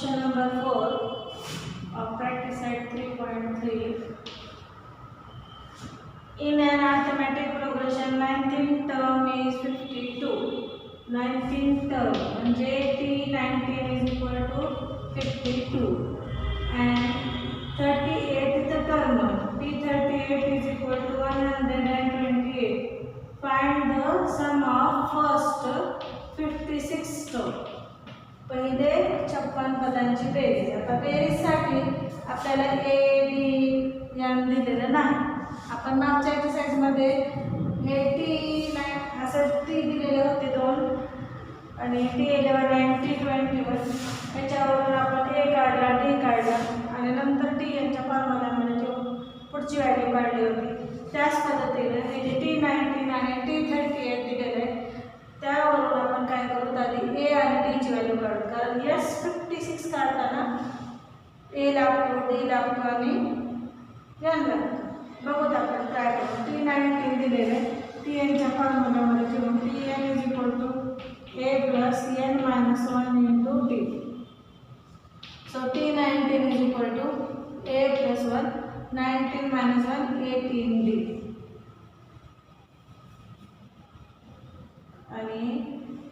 Question number 4 of practice set 3.3. In an arithmetic progression, 19th term is 52. 19th term म्हणजे T19 is equal to 52 and 38th term T38 is equal to 128. Find the sum of first 56 term. पहिले 56 पदांची बेरीज. आता बेरीजसाठी आपल्याला A D M दिलेलं नाही. आपण मागच्या एक्सरसाइजमध्ये हे T9 असं टी दिलेले होते दोन आणि T11 आणि T21 ह्याच्यावरून आपण ए काढला डी काढला आणि नंतर टी यांच्या फॉर्म्युल्यामध्ये ठेवून पुढची व्हॅल्यू काढली होती. त्याच पद्धतीने हे जे T19 आणि T38 दिलेलं आहे त्यावरून आपण काय करू आधी ए आणि टीची व्हॅल्यू काढू. कारण S56 काढताना ए लागतो डी लागतो आणि एन लागतो. बघूत आपण काय करू. T19 दिलेलं आहे टी एनच्या फॉर्म्युल्यामध्ये ठेवून Tn is equal to a plus n minus 1 into t. So T19 is equal to a plus 1 19 minus 1 18d आणि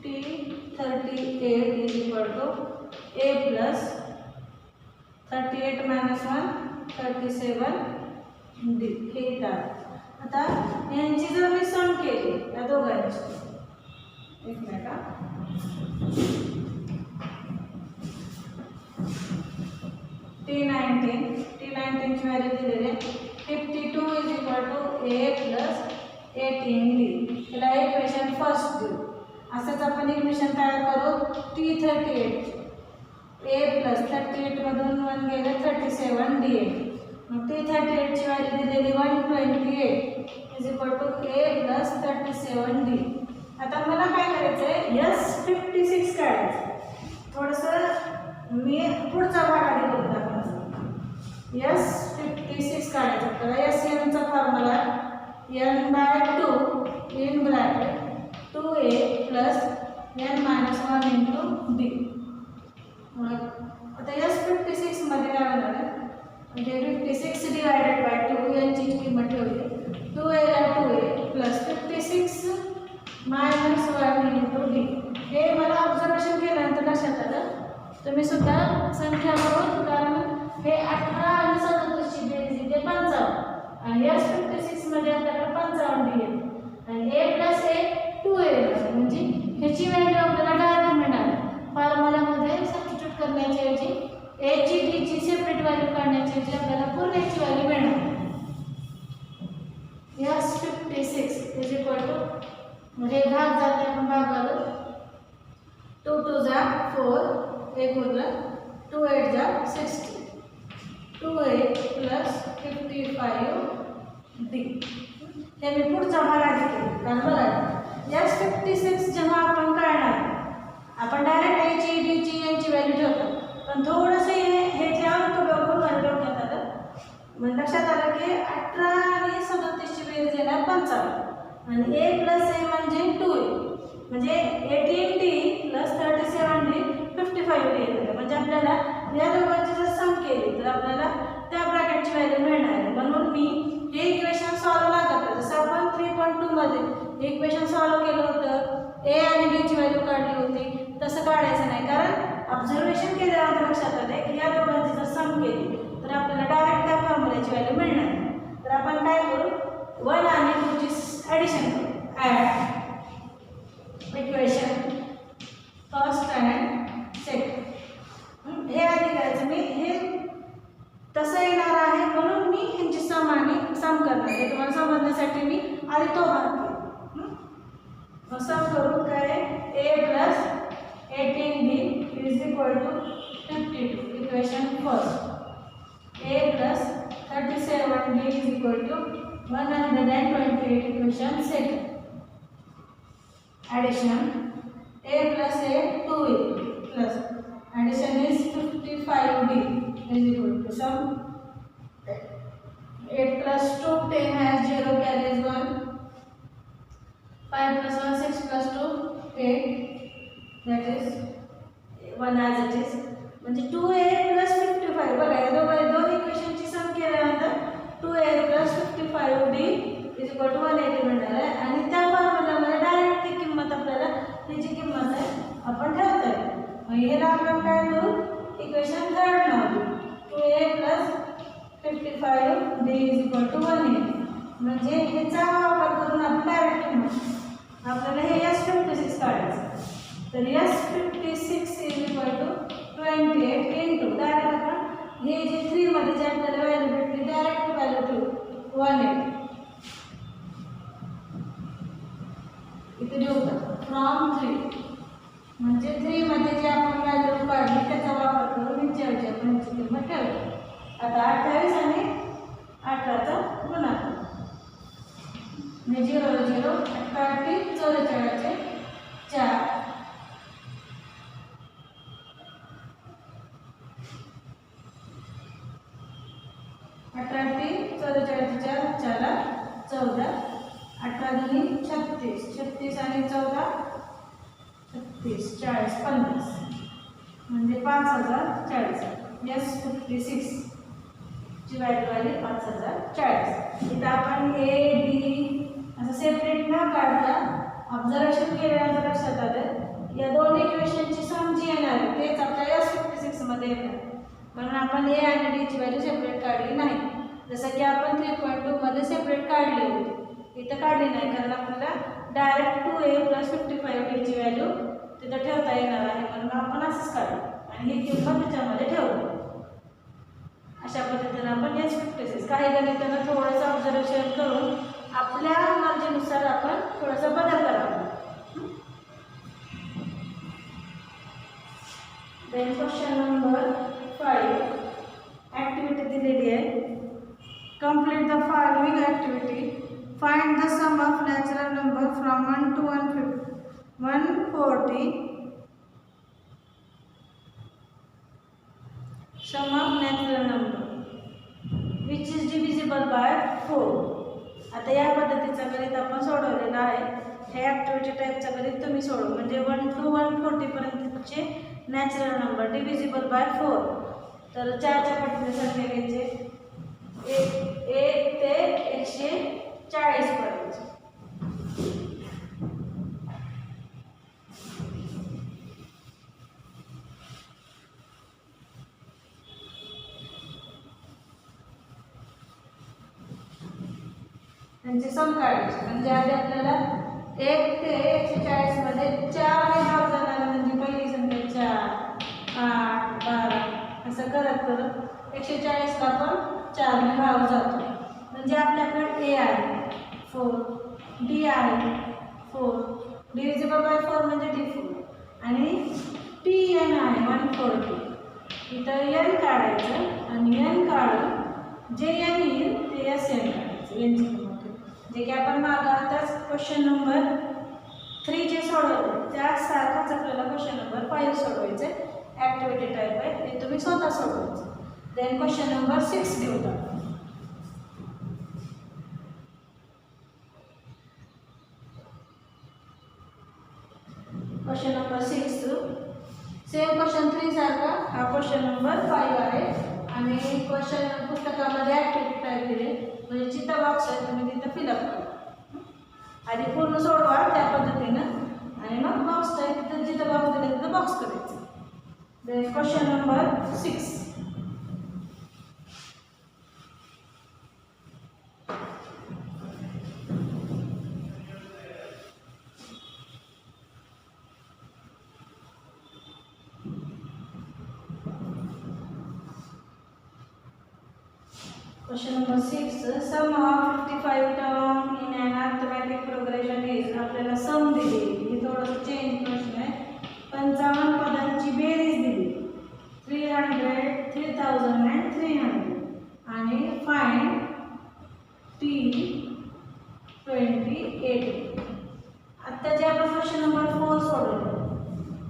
T38 is equal to a plus 38 minus 1 37d हे येतात. आता यांची जर मी सम केली या दोघांची एक मिनिट T19 ची व्हॅल्यू दिलेली आहे 52 is equal to a plus 18d. याला इक्वेशन फर्स्ट देऊ. असंच आपण इक्वेशन तयार करू T38 ए प्लस 38 मधून 1 गेले 37d. मग T38 ची व्हॅल्यू दिलेली 128 is equal to a plus 37d. आता मला काय करायचं आहे S56 काढायचं. थोडंसं मी पुढचा भाग आधी करून दाखवतो. S56 काढायचं. आपल्याला एस एनचा formula n/2 in bracket 2a plus n minus 1 into b. आता S56 मध्ये काय होणार आहे म्हणजे 56 डिवायडेड बाय 2 यांची किंमत ठेवली 2a ला 2a plus 56 minus 1 into d. हे मला ऑब्झर्वेशन केल्यानंतर लक्षात आलं. तुम्ही सुद्धा संख्या बघून कारण हे 18 आणि 37 ची बेरीज इथे 55 आणि S56 मध्ये आपल्याला 55d येते आणि a प्लस a 2a म्हणजे ह्याची व्हॅल्यू आपल्याला डायरेक्ट मिळणार. फॉर्म्युल्यामध्ये सबस्टिट्यूट करण्याची a ची d ची सेपरेट व्हॅल्यू काढण्याची आपल्याला पूर्णची व्हॅल्यू मिळणार. S56 इज इक्वल टू म्हणजे भाग जाते आपण भागावर 2 2 जा 4 एक उरलं 2 8 जा 60 2a प्लस 55d. हे मी पुढचा भाग आधी केला. कारण बघा S56 जेव्हा आपण काढणार आपण डायरेक्ट a ची d ची यांची व्हॅल्यू ठेवतो. पण थोडंसं हे जे अंक बघून मला डोक्यात आलं म्हणजे लक्षात आलं की 18 आणि 37 ची बेरीज येणार 55 आणि a प्लस a म्हणजे 2a म्हणजे 18d प्लस 37d 55d येणार. म्हणजे आपल्याला या दोघांची जर सम केली तर आपल्याला त्या ब्रॅकेटची व्हॅल्यू मिळणार आहे. म्हणून मी हे इक्वेशन सॉल्व्ह नाही करतो. जसं आपण 3.2 मध्ये इक्वेशन सॉल्व्ह केलं होतं ए आणि डी ची व्हॅल्यू काढली होती तसं काढायचं नाही. कारण ऑब्झर्वेशन केल्यानंतर लक्षात आलं की या दोघांची जर सम केली तर आपल्याला डायरेक्ट त्या फॉर्म्युल्याची व्हॅल्यू मिळणार. तर आपण काय करू 1 आणि 2 ची ॲडिशन करू. Add equation first and second हे आधी करायचं. मी हे तसं येणार आहे म्हणून मी ह्यांची सम आणि सम करणार आहे. तुम्हाला समजण्यासाठी मी आधी तो भाग केला. मग सम करू काय a plus 18d is equal to 52 equation first a plus 37d is equal to 128 equation second. Addition a plus a 2a plus addition is 55d is equal to sum 8 plus 2 10 has 0 carries 1 5 plus 1 6 plus 2 8 that is 1 as it is म्हणजे 2a + 55 बघा या दोन इक्वेशनची सम केल्यानंतर 2a + 55d = 180 मिळणार आहे आणि त्या फॉर्म्युलामध्ये direct ती किंमत आपल्याला ही जी किंमत आहे आपण ठेवता येईल. मग याला आपण काय करू इक्वेशन थर्ड नाव 2a + 55d = 180 म्हणजे ह्याचा वापर करून आपण डायरेक्ट किंमत आपल्याला हे S56 काढायचं. तर S56 = 28 into डायरेक्ट आपण हे जे 3 मध्ये जे आपल्याला व्हॅल्यू भेटली डायरेक्ट व्हॅल्यू ठेवू 180 इथे देऊ फ्रॉम 3 म्हणजे 3 मध्ये जे आपण व्हॅल्यू काढली त्याचा वापर करून विचारायची आपण ह्याची किंमत ठेवू. आता 28 आणि 18चा गुणाकार 0 0 18 44 4 18 44 4 14 18 दुनी 36 36 आणि 14 36 40 50 म्हणजे 5040 S56 ची व्हॅल्यू आली 5040. इथं आपण A D असं सेपरेट न काढता ऑब्झर्वेशन केल्यानंतर लक्षात आलं या दोन इक्वेशनची सम जी येणार आहे तेच आपल्या S56 मध्ये येणार म्हणून आपण A आणि D ची व्हॅल्यू सेपरेट काढली नाही. जसं की आपण 3.2 मध्ये सेपरेट काढली होती इथं काढली नाही कारण आपल्याला डायरेक्ट 2a + 55d ची व्हॅल्यू तिथं ठेवता येणार आहे म्हणून आपण असंच काढलं आणि ही किंमत त्याच्यामध्ये ठेवली. अशा पद्धतीने आपण S56 काही गणितांना थोडंसं ऑब्झर्वेशन करून आपल्या मर्जीनुसार आपण थोडासा बदल करावा. देन क्वेश्चन नंबर 5 ॲक्टिव्हिटी दिलेली आहे. Complete the following activity. Find the sum of natural number from 1 to 140. Sum of natural number which is divisible by 4. आता या पद्धतीचा गणित आपण सोडवलेला आहे. हे ॲक्टिव्हिटी टाईपचा गणित तुम्ही सोडवा म्हणजे 1 to 140 पर्यंतचे नॅचरल नंबर डिव्हिजिबल बाय 4. तर 4च्या पटीने संख्या घ्यायचे 1 ते 140 पर्यंत. त्यांचे सम काढायचे म्हणजे आधी आपल्याला 1 ते 140 मध्ये 4 ने भाग जाणार म्हणजे पहिली संख्या 4 8 12 असं करत करत 140 ला पण 4 ने भाग जातो म्हणजे आपल्याकडे A आहे 4 D आहे 4 डिव्हिजिबल बाय 4 म्हणजे D4 आणि TN आहे 140. इथं N काढायचं आणि N काढून जे N येईल ते SN काढायचं यांची किंमत जे की आपण मागं आताच क्वेश्चन नंबर 3 जे सोडवलं त्यासारखाच आपल्याला क्वेश्चन नंबर 5 सोडवायचं आहे. ॲक्टिव्हिटी टाईप आहे ते तुम्ही स्वतः सोडवायचं. देन क्वेश्चन नंबर 6 घेऊ आपण. क्वेश्चन नंबर 6 सेम क्वेश्चन 3 सारखा हा क्वेश्चन नंबर 5 आहे आणि क्वेश्चन पुस्तकामध्ये ॲक्टिव्हिटी टाईप दिले म्हणजे चित्र बॉक्स आहे तुम्ही तिथं फिलअप करा. आधी पूर्ण सोडवा त्या पद्धतीनं आणि मग बॉक्स टाईप तिथं जिथं बॉक्स दिले तिथं बॉक्स करायचं. Then question number 6 Question number 6. Sum of 55 term in an arithmetic progression is. आपल्याला सम दिली हे थोडंसं चेंज प्रश्न आहे. 55 पदांची बेरीज दिली 300 3000 and 300 आणि फाइंड T28. आता जे आपण क्वेश्चन नंबर 4 सोडवलं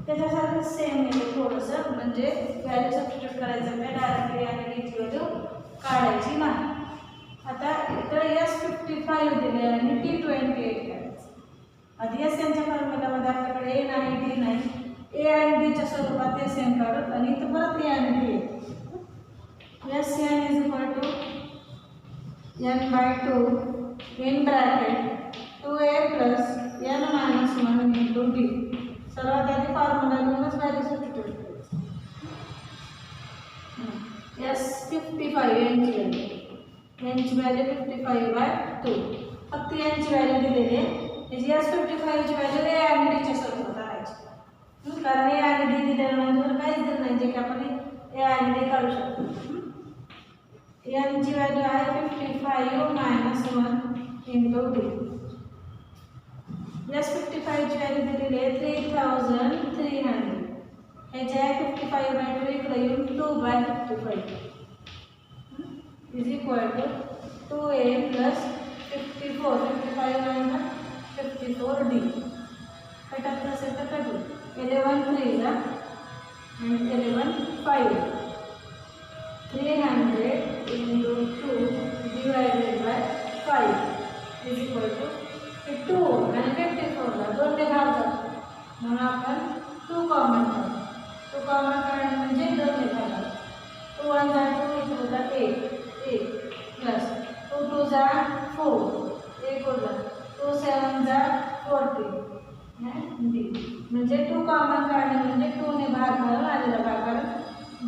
त्याच्यासारखं सेम आहे थोडंसं म्हणजे व्हॅल्यू सबस्टिट्यूट करायचं नाही डायरेक्टली आणि डी व्हॅल्यू काढायची नाही. आता इकडे S55 दिले आणि T28 काढायचं. आधी S यांच्या फॉर्म्युलामध्ये आपल्याकडे A नाही D नाही ए आणि डीच्या स्वरूपात एस एन काढू आणि इथं परत ए आणि d s n is equal to n by 2 in bracket 2a plus n minus 1 into d. सर्वात आधी फॉर्म्युला लिहूनच व्हॅल्यू सबस्टिट्यूट करायची. एस 55 यांची व्हॅल्यू 55 बाय 2. फक्त यांची व्हॅल्यू दिलेली आहे. याची एस 55 ची व्हॅल्यू ए आणि डीच्या स्वरूपात आणायची. कारण ए आणि डी दिल्यानंतर काहीच दिलं नाही जे की आपण ए आणि डी काढू शकतो. यांची व्हॅल्यू आहे 55 मायनस 1 इंटू डी. एस 55 ची व्हॅल्यू दिलेली आहे 3300. ह्याची आहे 55 बाय 2 इकडे येऊन 2 by 55 is equal to 2a plus 54 55 नंतर 54d. कटअप असेल तर कटू 11 3 ला आणि 11 5 300 into 2 divided by 5 is equal to 2 आणि 54 ला 2 ने भाग जातो म्हणून आपण 2 कॉमन काढू. 2 कॉमन काढणे म्हणजे 2 ने भाग. 2 1 जा 2 इक्वल ला 8 प्लस 2 2 जा 4 इक्वल ला 2 7 जा 40 डी. म्हणजे 2 कॉमन काढणे म्हणजे 2 ने भाग घालून आलेला भाग कारण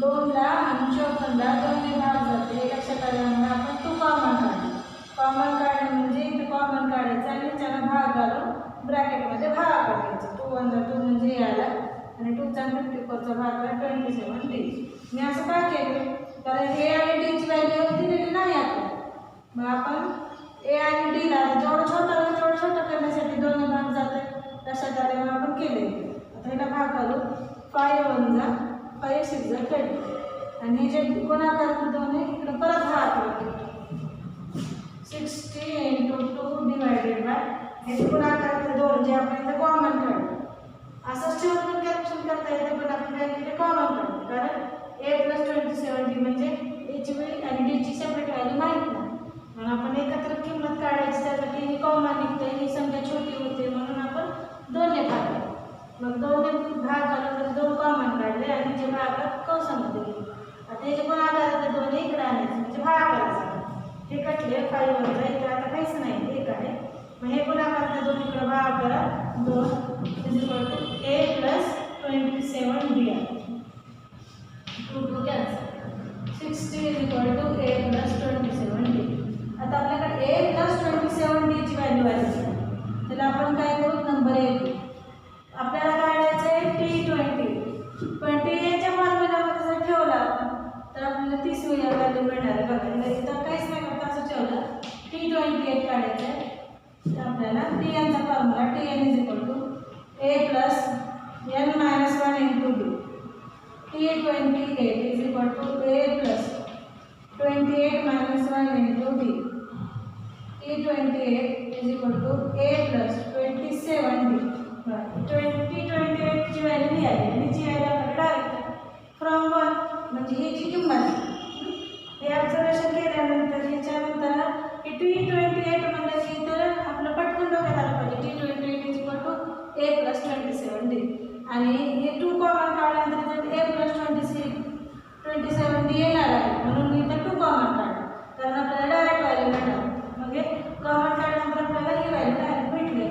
2 ला आणि 54 ला 2 ने भाग जाते. हे लक्षात आल्यामुळे आपण 2 कॉमन काढले. कॉमन काढणे म्हणजे इथे कॉमन काढायचं आणि त्याला भाग घालून ब्रॅकेटमध्ये भाग काढायचा. 2 1 जा 2 म्हणजे ए आला आणि 2 चा 54 चा भाग करा 27d. मी असं का केलं कारण ए आणि डीची व्हॅल्यू दिलेली नाही आपल्याला. मग आपण ए आणि डीला जेवढं छोटं होईल तेवढं छोटं करण्यासाठी 2 ने भाग जाते. लक्षात आल्यामुळे आपण केले. आता ह्याला भाग घालू 5 1 जा 5 6 जा 30 आणि हे जे गुणाकार 2 आहे इकडे परत भाग करू 60 into 2 डिवायडेड बाय हे गुणाकार 2 जे आपण इथे कॉमन काढू. असंच ठेवून कॅल्क्युलेशन करता येते पण आपण काय केले कॉमन काढू कारण a प्लस 27d म्हणजे एची व्हॅल्यू आणि डीची सेपरेट व्हॅल्यू माहीत नाही म्हणून आपण एकत्र किंमत काढायची. त्यासाठी हे कॉमन निघते. ही संख्या छोटी होते म्हणून आपण 2 ने भाग केला. मग 2 ने भाग घालून 2 कॉमन काढले आणि जे भागात कंसामध्ये गेले. आता हे जे गुणाकारातले 2 इकडे आणायचे म्हणजे भाग करायचा. हे कटले 5 वर जाईल तर आता काहीच नाही एक आहे. मग हे गुणाकारातले 2 इकडे भाग करा 2 is equal to a plus 27d आहे. 2 2 cancel 60 is equal to a plus 27d. आता आपल्याकडे a प्लस 27d ची व्हॅल्यू आहे. त्याला आपण काय करू नंबर 1 आपल्याला काढायचं आहे T20 याच्या फॉर्म्युलामध्ये जर ठेवला तर आपल्याला 30 व्हॅल्यू मिळणार आहे. बघा इथं काहीच नाही करता असं ठेवलं T28 काढायचं आहे तर आपल्याला टी एनचा formula Tn is equal to a plus n minus 1 into D. T28 is equal to a plus 28 minus 1 into D. T28 is equal to a plus 27d. 28 ची व्हॅल्यू ही आहे आणि जी आहे आपल्याला डायरेक्ट फ्रॉम 1 म्हणजे ही जी किंमत आहे. हे ऑब्झर्वेशन केल्यानंतर ह्याच्यानंतर की T28 म्हणजे की तर आपलं पटकन डोक्यात आलं पाहिजे T28 is equal to a plus 27d आणि हे 2 कॉमन काढल्यानंतर a प्लस 27d येणार आहे म्हणून मी इथं 2 कॉमन काढलं कारण आपल्याला डायरेक्ट व्हॅल्यू मिळणार. मग हे कॉमन काढल्यानंतर आपल्याला ही व्हॅल्यू डायरेक्ट भेटली.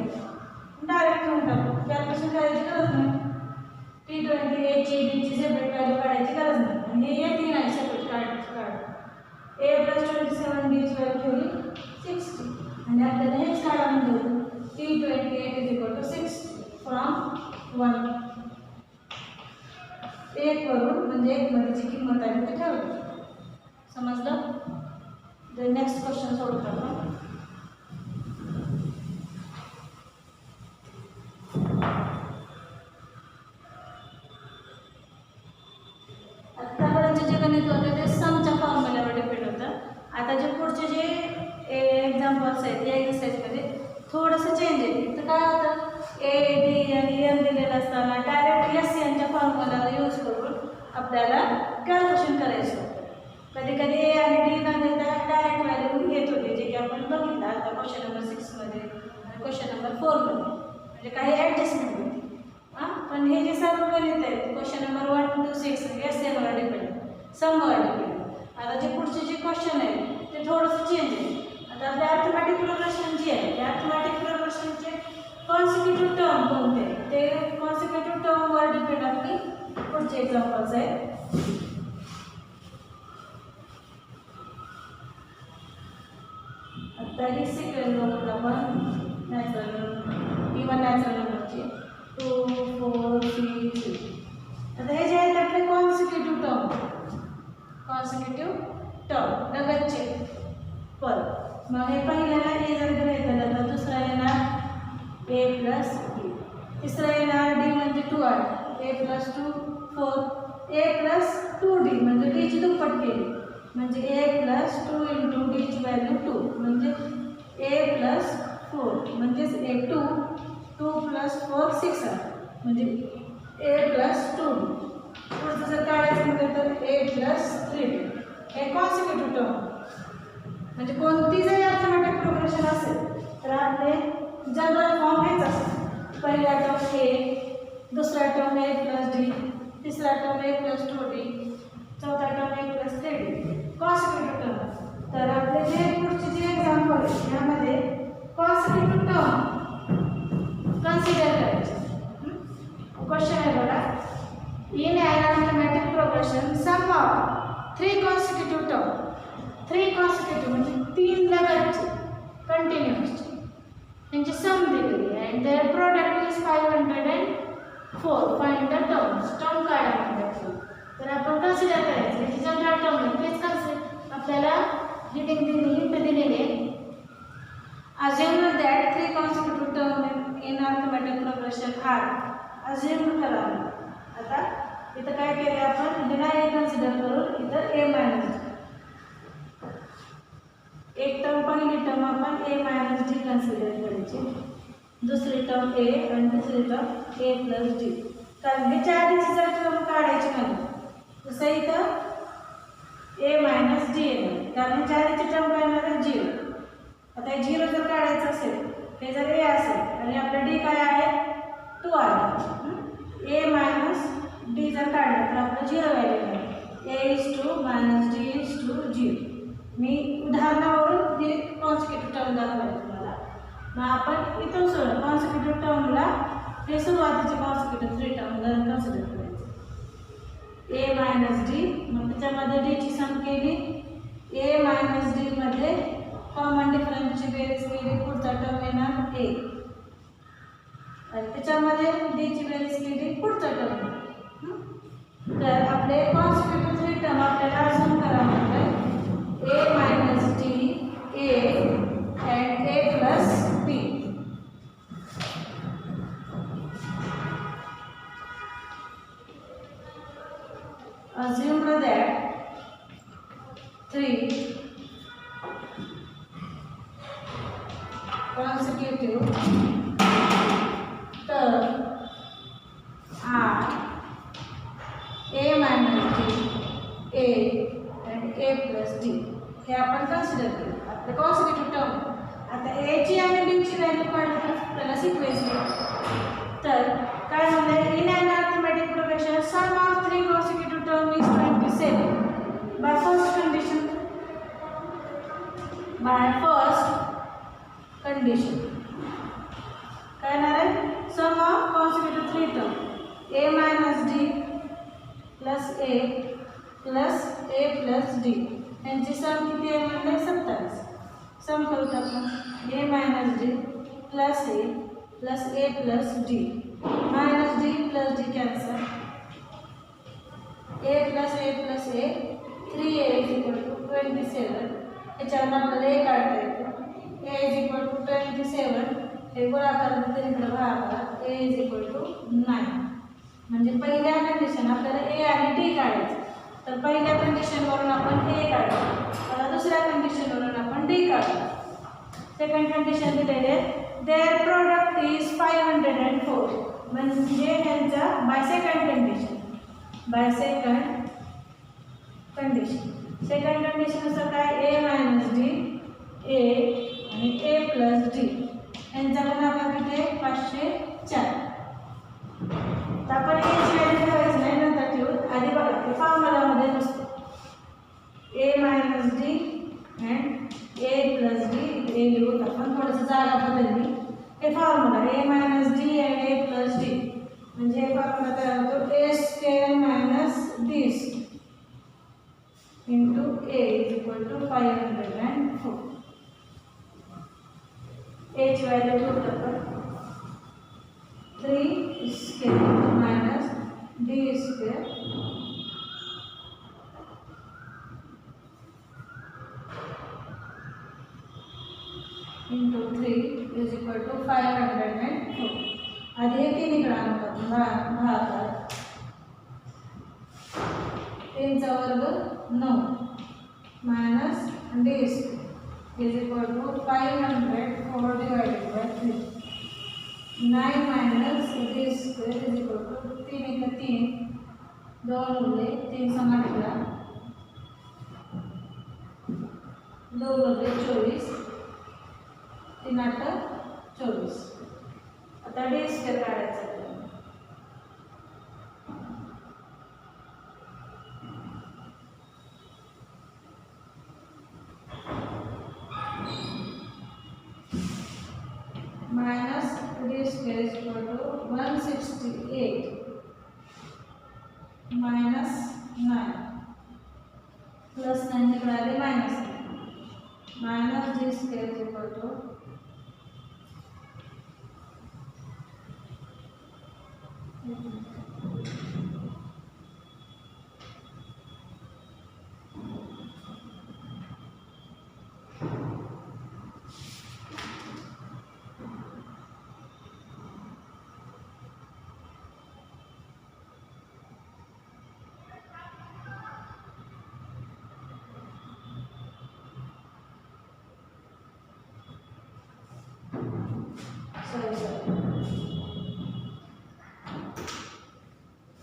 डायरेक्ट घेऊन टाकू कॅल्क्युलेशन करायची गरज नाही. T28 ची डीची सेपरेट व्हॅल्यू काढायची गरज नाही आणि हे येते नाही सेपरेट काढ a प्लस 27d ची व्हॅल्यू ठेवली 60 आणि आपल्याला हेच काढा म्हणजे T28 is equal to 60 from 1 1 वरून म्हणजे 1 मध्ये जी किंमत आहे ती ठेवली. समजलं. द नेक्स्ट क्वेश्चन सोडतो आपण. आतापर्यंत जे गणित होतं ते समच्या फॉर्म्युल्यावर डिपेंड होतं. आता जे पुढचे जे एक्झाम्पल्स आहेत या एक्सरसाइजमध्ये थोडंसं चेंज आहे. तर काय होतं ए डी आणि एन दिलेलं असताना डायरेक्ट एस यांच्या फॉर्म्युलाला यूज करून आपल्याला कॅल्क्युलेशन करायचं होतं. कधी कधी ए आणि डी न देता डायरेक्ट व्हॅल्यू घेत होते जे की आपण बघितलं आता क्वेश्चन नंबर 6 मध्ये आणि क्वेश्चन नंबर 4 मध्ये म्हणजे काही ॲडजस्टमेंट होती. पण हे जे सर्व गणित आहेत क्वेश्चन नंबर 1 to 6 SN वर डिपेंड, समवर डिपेंड. आता जे पुढचे जे क्वेश्चन आहे ते थोडंसं चेंज आहे. आता आपले अर्थमॅटिक प्रोग्रेशन जे आहे त्या अर्थमॅटिक प्रोग्रेशनचे कॉन्सिक्युटिव्ह टर्म कोणते ते कॉन्सिक्युटिव्ह टर्मवर डिपेंड आपली पुढचे एक्झाम्पल्स आहेत. आता ही सिक्वेन्स बघून आपण नॅचरल इवन नॅचरल नंबरची 2 4 3 6. आता हे जे आहेत आपले कॉन्सिक्युटिव्ह टर्म लगतचे पद. मग हे पहिल्याला ए जर घेतलं तर दुसरा येणार ए प्लस डी, तिसरा येणार डी म्हणजे 2 8 ए प्लस 2 4 ए प्लस 2डी म्हणजे डीची दुप्पट केली म्हणजे ए प्लस 2 इंटू डीची व्हॅल्यू 2 म्हणजे ए प्लस 4 म्हणजेच ए 2 2 प्लस 4 6 म्हणजे ए प्लस 2डी. पुढचं जर काढायचं म्हटलं तर ए प्लस 3डी. हे कॉन्सिक्युटिव्ह टर्म म्हणजे कोणती जरी अर्थमॅटिक प्रोग्रेशन असेल तर आपले जनरल फॉर्म हेच असेल. पहिला टर्म ए, दुसरा टर्म ए प्लस डी, तिसरा टर्म ए प्लस 2डी, चौथा टर्म ए प्लस 3डी. Consecutive term. तर आपले जे पुढचे जे एक्झाम्पल आहे यामध्ये कॉन्सिक्युटिव्ह टर्म कन्सिडर करायचे. क्वेश्चन आहे बघा, in an arithmetic progression sum of 3 consecutive term, 3 consecutive म्हणजे 3 लगतचे कंटिन्युअस त्यांची सम दिलेली आहे and their product is 504. Find the terms. Term काढा म्हणतात. तर आपण कन्सिडर करायचं की जनरल टर्म आहे तेच कन्सिडर आपल्याला हिंट दिलेली आहे. assume that 3 consecutive term in arithmetic progression are. assume करा. आता इथं काय केलं आपण हिला ए कन्सिडर करून इथं ए मायनस एक टर्म पहिली टर्म आपण ए मायनस डी कन्सिडर करायची, दुसरी टर्म ए आणि तिसरी टर्म ए प्लस डी. कारण ह्याच्या आधीची जर टर्म काढायची नाही तसं इथं ए मायनस डी येणार कारण ह्याच्या आधीची टर्म काय येणार आहे 0. आता हे 0 जर काढायचं असेल हे जर ए असेल आणि आपलं डी काय आहे 2 आहे. ए मायनस डी जर काढलं तर आपलं 0 व्हॅल्यू आहे. ए इज 2 मायनस डी इज 2 0. मी उदाहरणावरून हे कॉन्सिक्युटिव्ह टर्म दाखवले तुम्हाला. मग आपण इथून सोडून कॉन्सिक्युटिव्ह टर्मला हे सुरुवातीचे कॉन्सिक्युटिव्ह 3 टर्म कन्सिडर करायचे. ए मायनस डी मग त्याच्यामध्ये डीची सम केली, ए मायनस डीमध्ये कॉमन डिफरन्सची बेरीज केली, पुढचा टर्म येणार ए आणि त्याच्यामध्ये डीची बेरीज केली, पुढचा टर्म. तर आपले कॉन्सिक्युटिव्ह 3 टर्म आपल्याला अजून करा म्हटलं A minus D A and A plus B. assume that 3 consecutive term are a minus d a and a plus d. हे आपण कन्सिडर केलं आपले कॉन्सिक्युटिव्ह टर्म. आता ए ची आणि डी ची व्हॅल्यू काढली तर आपल्याला सिक्वेन्स तर काय म्हणलं in an arithmetic progression sum of 3 consecutive term is 27. by first condition काय येणार आहे sum of consecutive 3 term A minus D plus A plus D यांची सम किती आहे म्हणजे 27. सम करूत आपण A minus D plus A plus D minus D plus D cancel A plus A 3a is equal to 27. याच्यावर आपल्याला ए काढता येतो ए इज इक्वल टू 27 हे गुणाकार इकडे भागाकार ए इज इक्वल टू 9. म्हणजे पहिल्या कंडिशन आपल्याला ए आणि डी काढायचं तर पहिल्या कंडिशनवरून आपण ए काढतो, आता दुसऱ्या कंडिशनवरून आपण डी काढतो. सेकंड कंडिशन दिलेले देअर प्रोडक्ट इज 504 म्हणजे यांचा बाय सेकंड कंडिशननुसार काय ए मायनस डी ए आणि ए प्लस डी यांचा गुणाकार किती आहे 504. तर आपण एची व्हॅल्यू ठेवायची नाही, नंतर ठेवू. आधी बघा ते फॉर्म्युलामध्ये नसतो. A minus D and A plus D A लिहून आपण थोडंसं जागा बदलली. हे formula A minus D and A plus D म्हणजे हे फॉर्म्युला तयार होतो A square minus D square into A is equal to 504. एची व्हॅल्यू ठेवतो आपण 3 square minus D square into 3 is equal to 504. आधी हे तीन इकडे आणतात 10 3चा वर्ग 9 minus D square is equal to 504 divided by 3. 9 minus D square is equal to 3 इकडे 3 2 उरले 3 सम 18 2 उरले 24 3 8 24. आता डी स्क्वेअर काढायचा minus D square is equal to 168 minus 9 plus 9 इकडे आले minus D square is equal to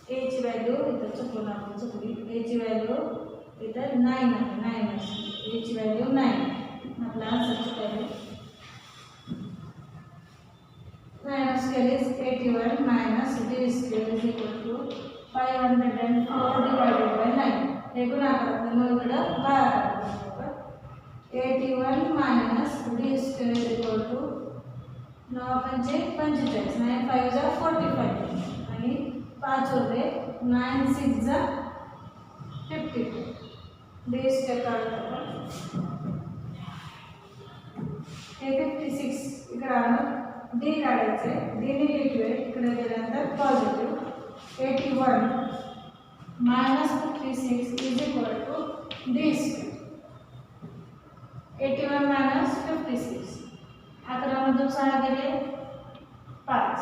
एची व्हॅल्यू इथं चुकून आपण चुकली. एची व्हॅल्यू इथं 9 आहे 9 असते. एची व्हॅल्यू 9 आपला आन्सर चुकले. 9 square is 81 minus D square is equal to 504 divided by 9. हे गुणाकारात 9 इकडं 12 81 minus D square is equal to 9 पंचे 45 9 5 जा 45 आणि 5 उरले 9 6 जा 52. डी स्क्वेअर काढतो आपण. हे 56 इकडे आणून डी काढायचे. डी निगेटिव्ह आहे इकडे गेल्यानंतर positive. 81 minus 56 is equal to D square. 81 minus 56 11 मधून 6 गेले 5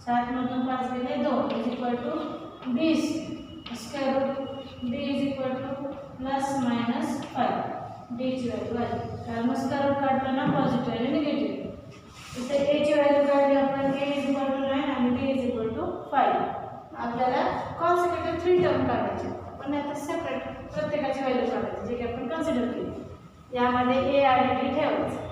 7 मधून 5 गेले 2 is equal to D square root D is equal to plus minus 5. डीची व्हॅल्यू आली कारण स्क्वेअर रूट काढताना पॉझिटिव्ह आणि निगेटिव्ह. इथे एची व्हॅल्यू काढली आपण ए इज इक्वल टू 9 आणि डी इज इक्वल टू 5. आपल्याला कॉन्सिक्युटिव्ह 3 टर्म काढायचे पण आता सेपरेट प्रत्येकाची व्हॅल्यू काढायची जे की आपण कन्सिडर केली. यामध्ये ए आणि डी ठेवायचं.